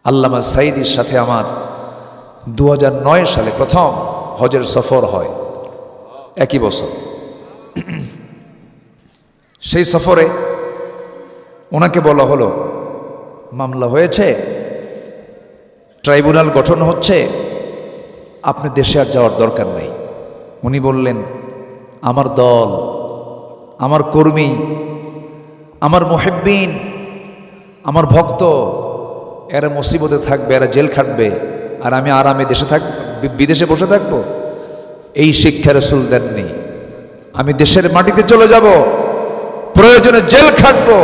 আল্লামা সাঈদীর সাথে আমার 2009 সালে প্রথম হজের সফর হয়, একই বছর। সেই সফরে ওনাকে বলা হলো, মামলা হয়েছে, ট্রাইব্যুনাল গঠন হচ্ছে, আপনি দেশে আর যাওয়ার দরকার নেই। উনি বললেন, আমার দল, আমার কর্মী, আমার মুহিব্বিন, আমার ভক্ত, এরা মুসিবতে থাকবে, এরা জেল খাটবে, আর আমি আরামে দেশে বিদেশে বসে থাকবো। এই শিক্ষা রাসূল দেননি। আমি দেশের মাটিতে চলে যাব, প্রয়োজনে জেল খাটবো,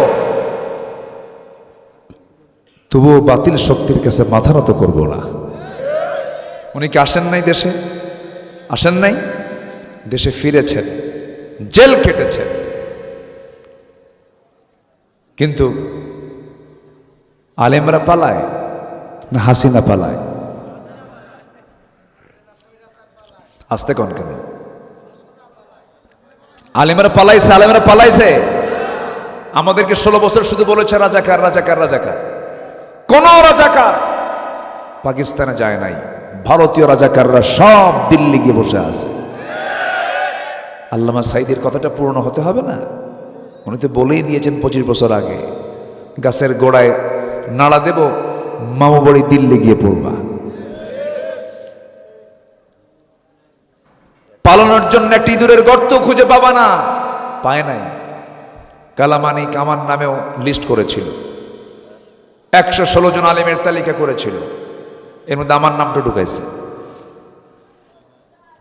তবুও বাতিল শক্তির কাছে মাথা নত করবো না। উনি কি আসেন নাই দেশে? আসেন নাই, দেশে ফিরেছেন, জেল কেটেছেন। কিন্তু আলেমরা পালায় না হাসিনা পালায়? আসতে কোন কেন? আলেমরা পালাইছে, আলেমরা পালাইছে। আমাদেরকে 16 বছর শুধু বলেছে রাজাকার রাজাকার রাজাকার। কোন রাজাকার পাকিস্তানে যায় নাই, ভারতীয় রাজাকাররা সব দিল্লি গিয়ে বসে আছে। আল্লামা সাঈদীর কথাটা পূর্ণ হতে হবে না? উনি তো বলেই দিয়েছেন 25 বছর আগে, গাছের গোড়ায় নাড়া দেব, মামু বাড়ি দিল্লি গিয়ে পড়বা। পালানোর জন্য একটা ইঁদুরের গর্ত খুঁজে পাবা না, পায় নাই। কালামানিক আমার নামেও লিস্ট করেছিল, 116 জন আলেমের তালিকা করেছিল, এর মধ্যে আমার নামটা ঢুকাইছে।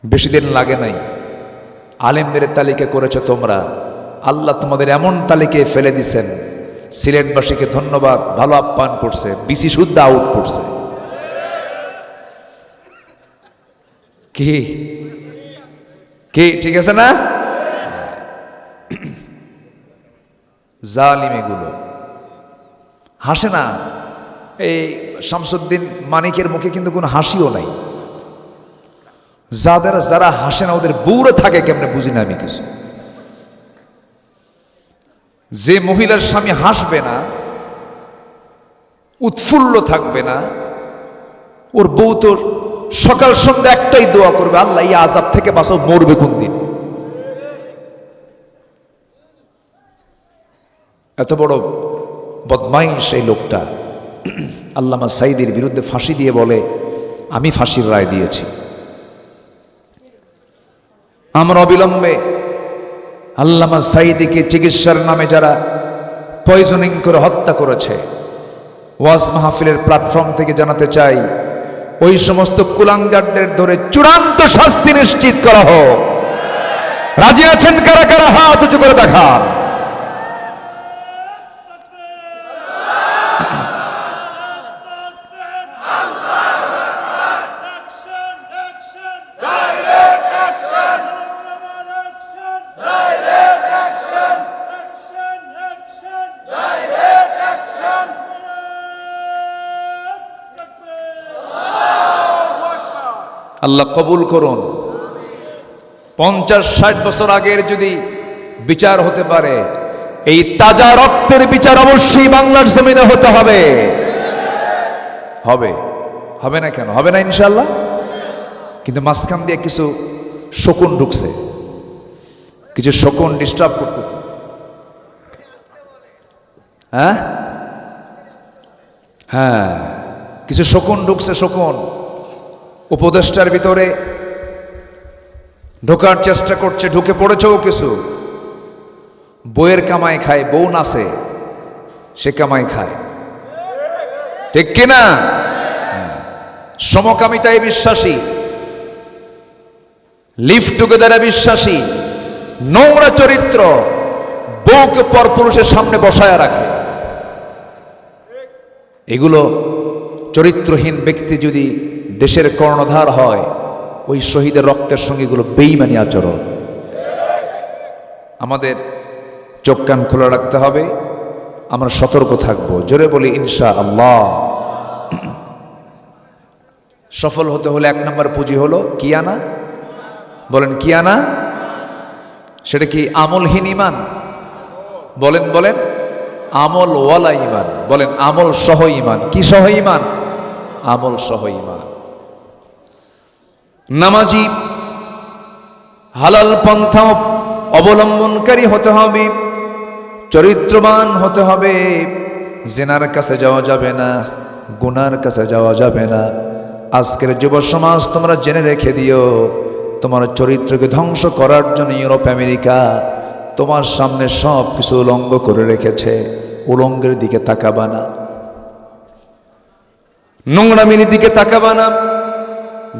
বেশি দিন লাগে নাই, আলেমদের তালিকা করেছে তোমরা, আল্লাহ তোমাদের এমন তালিকায় ফেলে দিছেন, সিলেটবাসীকে ধন্যবাদ, ভালো আপ্যায়ন করছে, বিসি শুদ্ধ আউট করছে। কি কি ঠিক আছে না? জালিম এগুলো হাসে না। এই শামসুদ্দিন মানিকের মুখে কিন্তু কোনো হাসিও নাই। যারা হাসে না ওদের বউরে থাকে কেমনে বুঝি না আমি কিছু। যে মহিলার স্বামী হাসবে না, উৎফুল্ল থাকবে না, ওর বউ তো সকাল সন্ধ্যা একটাই দোয়া করবে, আল্লাহ এই আযাব থেকে বাঁচাও, মরবে কোন দিন। এত বড় বদমাইশ সেই লোকটা আল্লামা সাঈদীর বিরুদ্ধে ফাঁসি দিয়ে বলে, আমি ফাঁসির রায় দিয়েছি। আমরা অবিলম্বে আল্লামা সাঈদীকে চিকিৎসার নামে যারা পয়জনিং করে হত্যা করেছে, ওয়াজ মাহফিলের প্ল্যাটফর্ম থেকে জানাতে চাই, ওই সমস্ত কুলাঙ্গারদের ধরে চূড়ান্ত শাস্তি নিশ্চিত করা হোক। রাজি আছেন কারা কারা? হাত উঁচু করে দেখান। আল্লাহ কবুল করুন। 50-60 বছর আগের যদি বিচার হতে পারে, এই তাজা রক্তের বিচার অবশ্যই বাংলার জমিনে হতে হবে। হবে, হবে না কেন? হবে না ইনশাআল্লাহ। কিন্তু মাঝখান দিয়ে কিছু শকুন ঢুকছে, কিছু শকুন ডিস্টার্ব করতেছে। হ্যাঁ হ্যাঁ, কিছু শকুন ঢুকছে। শকুন উপদেষ্টার ভিতরে ঢোকার চেষ্টা করছে, ঢুকে পড়েছেও কিছু। বউয়ের কামাই খায়, বউ নাচে, সে কামাই খায়, ঠিক কিনা? সমকামিতায় বিশ্বাসী, লিভ টুগেদারে বিশ্বাসী, নোংরা চরিত্র, বউকে পরপুরুষের সামনে বসায় রাখে। এগুলো চরিত্রহীন ব্যক্তি যদি দেশের কর্ণধার হয়, ওই শহীদের রক্তের সঙ্গে এগুলো বেঈমানি আচরণ। আমাদের চোখ কান খোলা রাখতে হবে, আমরা সতর্ক থাকবো। জোরে বলি ইনশাআল্লাহ। সফল হতে হলে 1 নম্বর পুঁজি হলো কি আনা? বলেন কি আনা? সেটা কি আমলহীন ইমান? বলেন বলেন, আমল ওয়ালা ইমান। বলেন আমল সহ ইমান। কি সহ ইমান? আমল সহ ঈমান। নামাজি, হালাল পন্থা অবলম্বনকারী হতে হবে, চরিত্রবান হতে হবে। জিনার কাছে যাওয়া যাবে না, গুনার কাছে যাওয়া যাবে না। আজকের যুব সমাজ তোমরা জেনে রেখে দিও, তোমার চরিত্রকে ধ্বংস করার জন্য ইউরোপ আমেরিকা তোমার সামনে সব কিছু উলঙ্গ করে রেখেছে। উলঙ্গের দিকে তাকাবা না, নোংরামির দিকে তাকাবা না,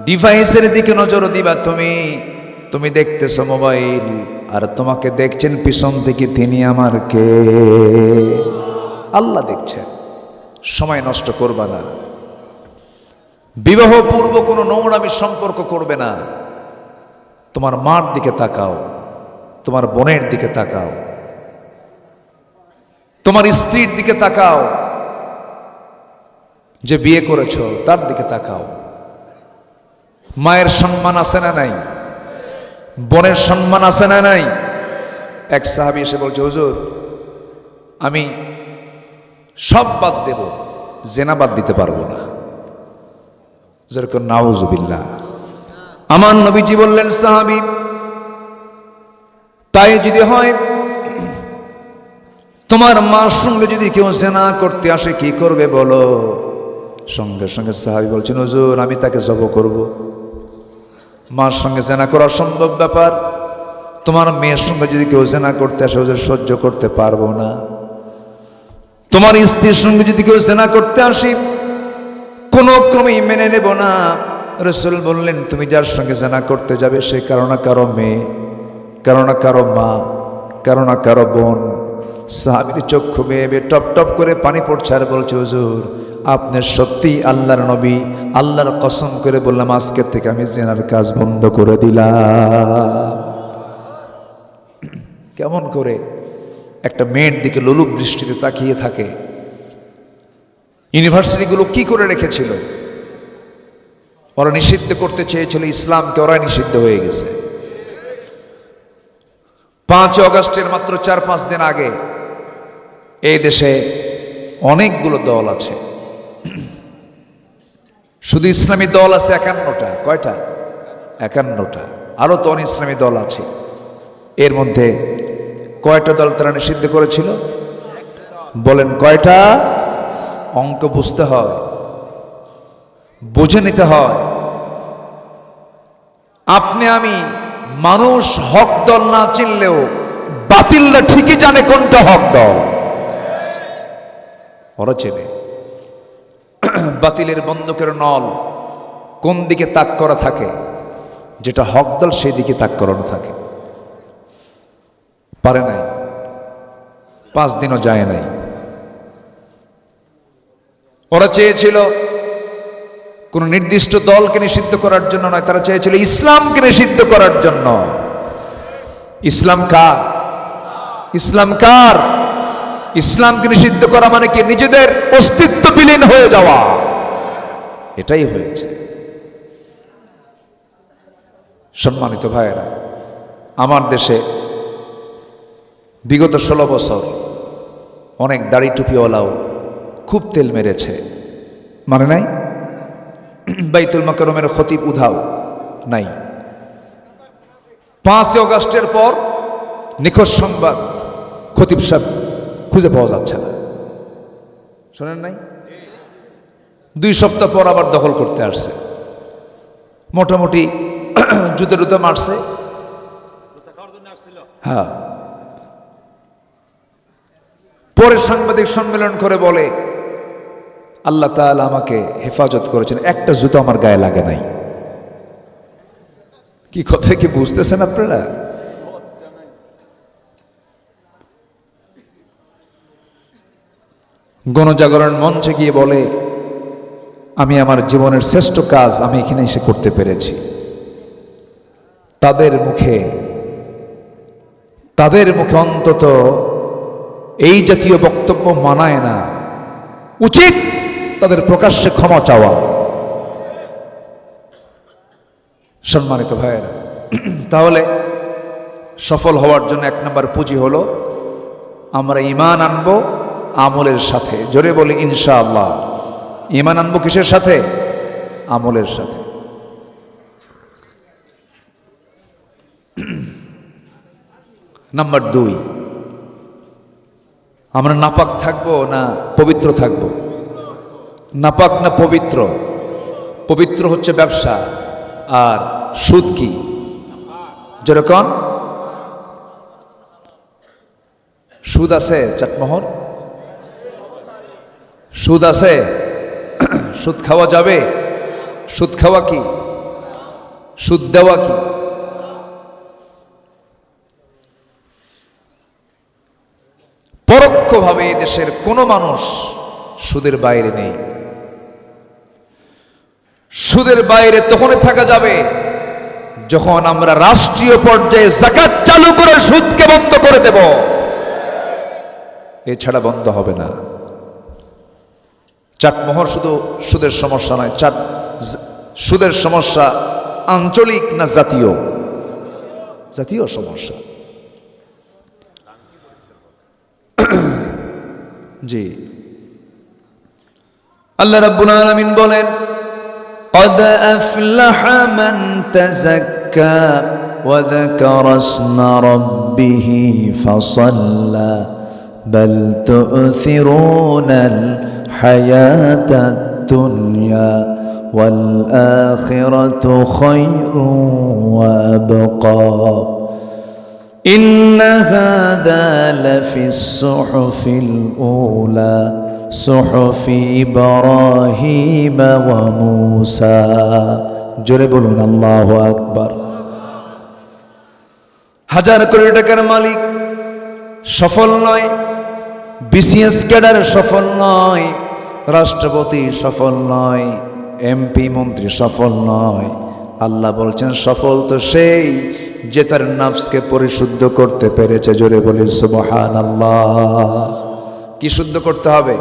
ডিভাইসের দিকে নজর দিবা। তুমি দেখতেছো মোবাইল, আর তোমাকে দেখছেন পিছন থেকে তিনি আমার কে? আল্লাহ দেখছেন। সময় নষ্ট করবা না। বিবাহ পূর্ব কোনো নোংরামি সম্পর্ক করবে না। তোমার মার দিকে তাকাও, তোমার বোনের দিকে তাকাও, তোমার স্ত্রীর দিকে তাকাও, যে বিয়ে করেছো তার দিকে তাকাও। মায়ের সম্মান আছে না নাই? বোনের সম্মান আছে না নাই? এক সাহাবী এসে বলছে, হুজুর আমি সব বাদ দেব, জেনা বাদ দিতে পারবো না। যেরকম নাউজুবিল্লাহ। আমার নবীজি বললেন, সাহাবী তাই যদি হয়, তোমার মার সঙ্গে যদি কেউ জেনা করতে আসে কি করবে বলো? সঙ্গে সঙ্গে সাহাবী বলছেন, হুজুর আমি তাকে জব করব। মার সঙ্গে জেনা করা অসম্ভব ব্যাপার। তোমার মেয়ের সঙ্গে যদি কেউ জেনা করতে আসে, হুজুর সহ্য করতে পারবো না। তোমার স্ত্রীর সঙ্গে যদি কেউ জেনা করতে আসে, কোনো ক্রমেই মেনে নেব না। রাসূল বললেন, তুমি যার সঙ্গে জেনা করতে যাবে সে কারো না কারো মেয়ে, কারো না কারো মা, কারো না কারো বোন। সাহাবীর চক্ষু বেয়ে টপ টপ করে পানি পড়ছে আর বলছে, হুজুর আপনি সত্যি আল্লাহর নবী, আল্লাহর কসম করে বললাম আজকে থেকে আমি জেনার কাজ বন্ধ করে দিলাম। কেমন করে একটা মেয়ের দিকে লোলুপ দৃষ্টিতে তাকিয়ে থাকে। ইউনিভার্সিটিগুলো কি করে রেখেছিল? ওরা নিষিদ্ধ করতে চেয়েছিল ইসলামকে, ওরা নিষিদ্ধ হয়ে গেছে। 5 অগস্টের মাত্র 4-5 দিন আগে এই দেশে অনেকগুলো দল আছে, শুধু ইসলামী দল আছে 51টা। কয়টা? 51টা। আরো তো অনেক ইসলামী দল আছে। এর মধ্যে কয়টা দল তারা নিষিদ্ধ করেছিল? বলেন কয়টা? অঙ্ক বুঝতে হয়, বুঝে নিতে হয়। আপনি আমি মানুষ হক দল না চিনলেও বাতিলরা ঠিকই জানে কোনটা হক দল। ওরা চেনে। বাতিলের বন্দুকের নল কোন দিকে তাক করা থাকে, যেটা হক দল সেই দিকে তাক করানো থাকে। পারে নাই, 5 দিনও যায় নাই। ওরা চেয়েছিল কোন নির্দিষ্ট দলকে নিষিদ্ধ করার জন্য নয়, তারা চেয়েছিল ইসলামকে নিষিদ্ধ করার জন্য। ইসলাম কার? ইসলাম কার? ইসলামকে নিষিদ্ধ করা মানে কি? নিজেদের অস্তিত্ব বিলীন হয়ে যাওয়া। এটাই হয়েছে। সম্মানিত ভাইয়েরা, আমার দেশে বিগত 16 বছর অনেক দাড়ি টুপিওয়ালাও খুব তেল মেরেছে, মানে নাই? বাইতুল মাকরমের খতিব উধাও নাই। 5 অগস্টের পর নিখোঁজ সংবাদ, খতিব সাহেব খুঁজে পাওয়া যাচ্ছে না। শোনেন নাই? 2 সপ্তাহ পর আবার দখল করতে আসছে। মোটামুটি জুতো মারছে। হ্যাঁ, পরে সাংবাদিক সম্মেলন করে বলে, আল্লাহ তাআলা আমাকে হেফাজত করেছেন, একটা জুতো আমার গায়ে লাগে নাই। কি কথা কি বুঝতেছেন আপনারা? গণজাগরণ মঞ্চে গিয়ে বলে, আমি আমার জীবনের শ্রেষ্ঠ কাজ আমি এখানে এসে করতে পেরেছি। তাদের মুখে অন্তত এই জাতীয় বক্তব্য মানায় না। উচিত তাদের প্রকাশ্যে ক্ষমা চাওয়া। সম্মানিত ভাইয়েরা, তাহলে সফল হওয়ার জন্য 1 নম্বর পুঁজি হলো আমরা ঈমান আনবো আমলের সাথে। জোরে বলি ইনশাআল্লাহ। ঈমান আনবো কিসের সাথে? আমলের সাথে। নাম্বার 2, আমরা নাপাক থাকবো না পবিত্র থাকবো? নাপাক না পবিত্র? পবিত্র হচ্ছে ব্যবসা, আর সুদ কি? যেরকম সুদ আছে চাটমোহর, সুদ আছে, সুদ খাওয়া যাবে? সুদ খাওয়া কি? সুদ দেওয়া কি? পরোক্ষভাবে দেশের কোনো মানুষ সুদের বাইরে নেই। সুদের বাইরে তখনই থাকা যাবে যখন আমরা রাষ্ট্রীয় পর্যায়ে যাকাত চালু করে সুদকে বন্ধ করে দেব, এছাড়া বন্ধ হবে না। চাটমোহর শুধু সুদের সমস্যা নয়, সুদের সমস্যা আঞ্চলিক না জাতীয়? জাতীয় সমস্যা। জি, আল্লাহ রাব্বুল আলামিন বলেন, قد أفلح من تزكى وذكر اسم ربه فصلى بل تؤثرون الحياة الدنيا والآخرة خير وأبقى إن هذا لفي الصحف الأولى صحف إبراهيم وموسى জোরে বলুন আল্লাহু আকবার। হাজার কোটি টাকার মালিক সফল নয়, বিসিএস ক্যাডার সফল নয়, রাষ্ট্রপতি সফল নয়, এমপি মন্ত্রী সফল নয়। আল্লাহ বলছেন সফল তো সেই যে তার নফসকে পরিশুদ্ধ করতে পেরেছে। জোরে বলি সুবহানাল্লাহ। কি শুদ্ধ করতে হবে?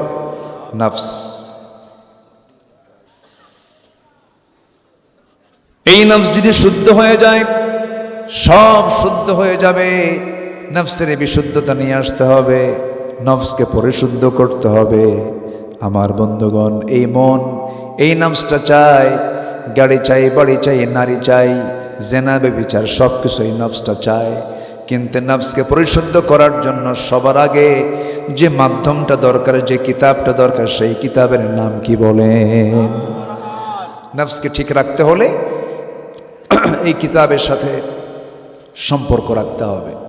নফস। এই নফস যদি শুদ্ধ হয়ে যায়, সব শুদ্ধ হয়ে যাবে। নফসের বিশুদ্ধতা নিয়ে আসতে হবে, নফসকে পরিশুদ্ধ করতে হবে। আমার বন্ধুগণ, এই মন, এই নফসটা চাই, গাড়ি চাই, বাড়ি চাই, নারী চাই, জেনা ব্যভিচার সব কিছু এই নফসটা চায়। কিন্তু নফসকে পরিশুদ্ধ করার জন্য সবার আগে যে মাধ্যমটা দরকার, যে কিতাবটা দরকার, সেই কিতাবের নাম কি বলেন? নফসকে ঠিক রাখতে হলে এই কিতাবের সাথে সম্পর্ক রাখতে হবে।